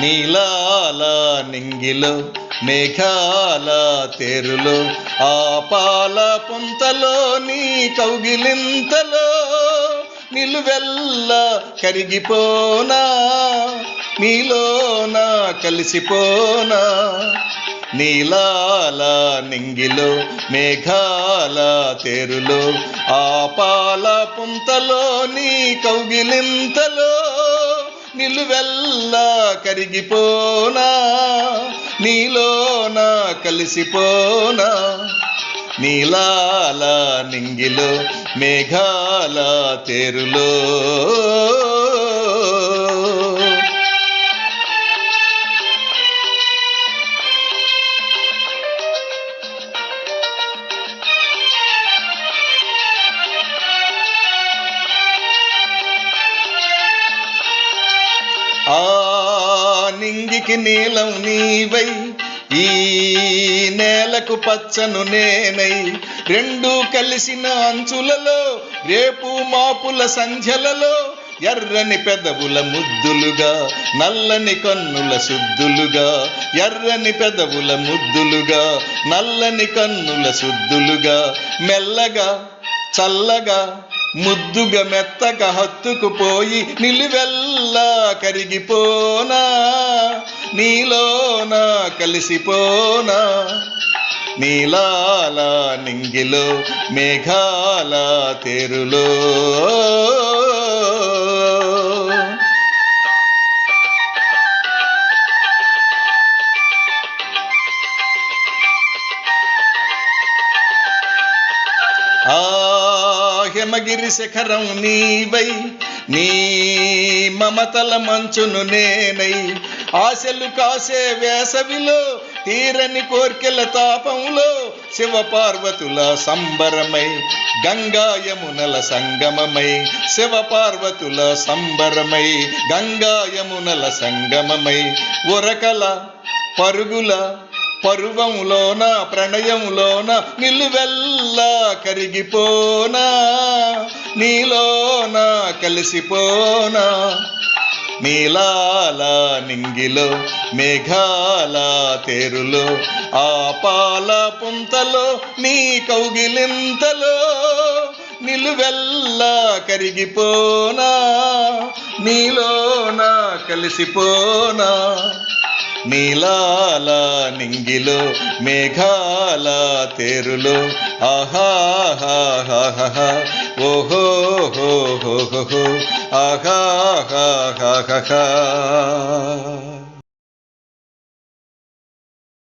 నీలాల నింగిలో మేఘాల తేరులో ఆ పాల పుంతలో నీ కౌగిలింతలో నిలువెల్లా కరిగిపోనా నీలోన కలిసిపోనా నీలాల నింగిలో మేఘాల తేరులో ఆ పాల పుంతలో నీ కౌగిలింతలో నిలువెల్లా కరిగిపోనా నీలోన కలిసిపోనా నీలాల నింగిలో మేఘాల తేరులో ఆ నింగికి నీలం నీవై ఈ నేలకు పచ్చను నేనై రెండు కలిసిన అంచులలో రేపు మాపుల సంధ్యలలో ఎర్రని పెదవుల ముద్దులుగా నల్లని కన్నుల శుద్ధులుగా ఎర్రని పెదవుల ముద్దులుగా నల్లని కన్నుల శుద్ధులుగా మెల్లగా చల్లగా ముద్దుగా మెత్తగా హత్తుకుపోయి నిలువెల్లా కరిగిపోనా నీలోన కలిసిపోనా నీలాల నింగిలో మేఘాల తేరులో ఆ హిమగిరి శిఖరం నీవై నీ మమతల మంచును నేనై ఆశలు కాసే వేసవిలో తీరని కోర్కెల తాపంలో శివపార్వతుల సంబరమై గంగాయమునల సంగమమై శివపార్వతుల సంబరమై గంగాయమునల సంగమమై ఉరకల పరుగుల పరువంలోన ప్రణయంలోన నిలువెల్లా కరిగిపోనా నీలోన కలిసిపోనా నీలాల నింగిలో మేఘాల తేరులో ఆ పాల పుంతలో నీ కౌగిలింతలో నిలువెల్లా కరిగిపోనా నీలోన కలిసిపోనా నీలాల నింగిలో మేఘాల తేరులో ఆహాహాహాహా ఓహో ఆహాహాహాహా